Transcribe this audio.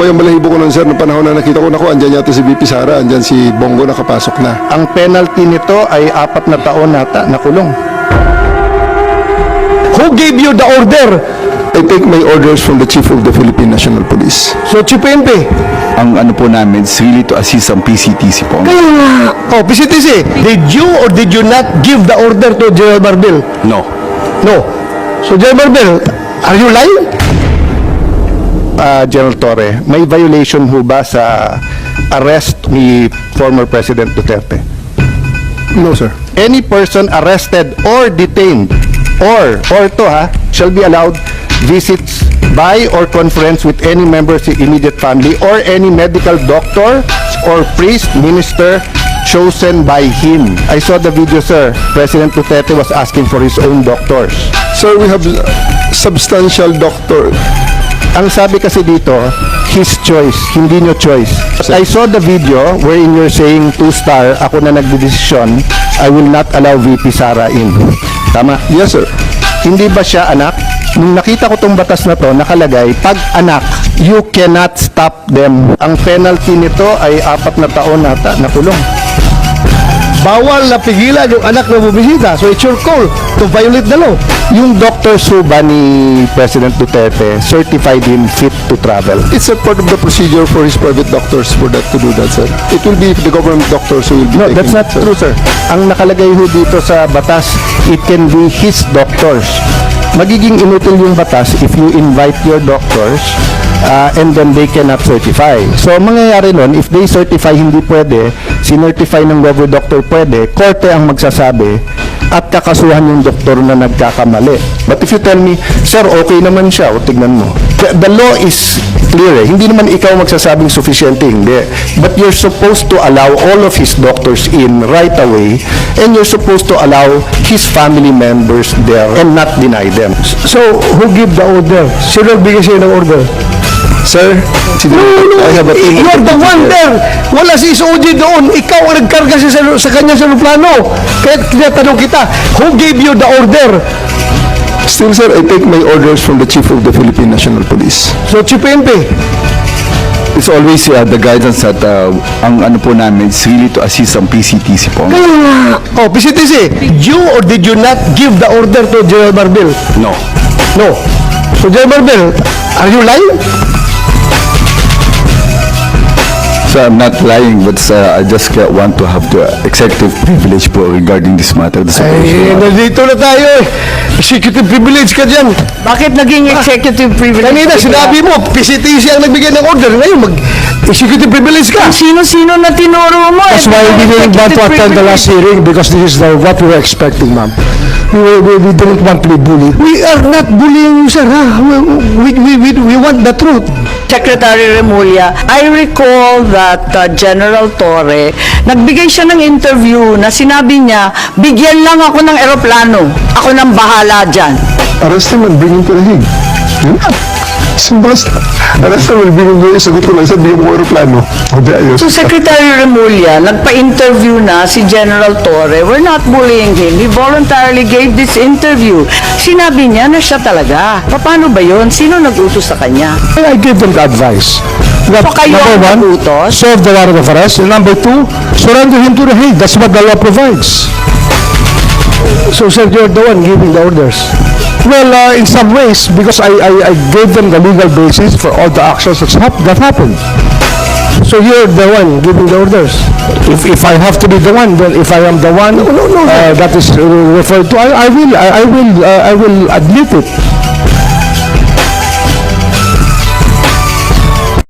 ba yung balahibo ko nun, sir, noong panahon na nakita ko, naku, andyan yata si VP Sara, andyan si Bongo nakapasok na. Ang penalty nito ay 4 na taon nata na kulong. Who gave you the order? I take my orders from the Chief of the Philippine National Police. So, Chief PNP. Ang ano po namin is really to assist ang PCTC po. Kaya nga. Oh, PCTC, did you or did you not give the order to General Barbel? No. No. So, General Barbel, are you lying? General Torre, may violation ho ba sa arrest ni former President Duterte? No, sir. Any person arrested or detained or to shall be allowed visits by or conference with any member of the immediate family or any medical doctor or priest, minister chosen by him. I saw the video, sir. President Duterte was asking for his own doctors. Sir, we have substantial doctor. Ang sabi kasi dito, his choice, hindi nyo choice. I saw the video wherein you're saying 2-star, ako na nagdedesisyon, I will not allow VP Sara in. Tama? Yes, sir. Hindi ba siya anak? Nung nakita ko tong batas na to, nakalagay, pag anak, you cannot stop them. Ang penalty nito ay 4 na taon nata na kulong. Bawal na pigilan yung anak na bumibisita. So, it's your call to violate the law. Yung Dr. Suba ni President Duterte certified him fit to travel. It's a part of the procedure for his private doctors for that to do that, sir. It will be the government doctors who will be No, taking that's not it, true, sir. Ang nakalagay ho dito sa batas, it can be his doctors. Magiging inutil yung batas if you invite your doctors and then they cannot certify. So, ang mangyayari nun, if they certify hindi pwede, sinertify ng whoever doctor pwede, korte ang magsasabi at kakasuhan yung doktor na nagkakamali. But if you tell me, sir, okay naman siya, o tignan mo. The law is clear eh. Hindi naman ikaw magsasabing sufficiente, hindi. But you're supposed to allow all of his doctors in right away and you're supposed to allow his family members there and not deny them. So, who give the order? Sino nagbigay sa'yo ng order? Sir, I have a team. You're the one there. Wala si SOG doon. Ikaw ang nagkarga sa kanya sa plano. Kaya tinatanong kita, who gave you the order? Still, sir, I take my orders from the Chief of the Philippine National Police. So, Chief PNP. It's always the guidance that ang ano po namin is really to assist ang PCTC po. Kaya nga. Oh, PCTC, did you or did you not give the order to General Barbel? No. No. So, General Barbel, are you lying? So I'm not lying, but I just want to have the executive privilege po regarding this matter. Ay, nandito na tayo eh. Executive privilege ka dyan. Bakit naging executive privilege? Kanina, sinabi mo, PCTC ang nagbigay ng order. Ngayon, mag-executive privilege ka. Sino-sino na tinuro mo? That's why we didn't want to attend the last hearing because this is what we were expecting, ma'am. We didn't want to be bullied. We are not bullying you, sir. Ha? We want the truth. Secretary Remulla, I recall that General Torre, nagbigay siya ng interview na sinabi niya, bigyan lang ako ng eroplano. Ako nang bahala dyan. Arrest him and bring him to the Hague. Yun na. Basta. Arrest him and bring him to the Hague. Sagot ko lang, sabihin mo aeroplano. O di ayos. So Secretary Remulla, nagpa-interview na si General Torre. We're not bullying him. He voluntarily gave this interview. Sinabi niya na siya talaga. Paano ba yun? Sino nag-utos sa kanya? I gave them the advice. That, So kayo number ang one, nagutos? serve the warrant of arrest. And number two, surrender him to the Hague. That's what the law provides. So, sir, you're the one giving the orders. Well, in some ways, because I gave them the legal basis for all the actions that happened. So you're the one giving the orders. If I have to be the one, then if I am the one that is referred to, I will admit it.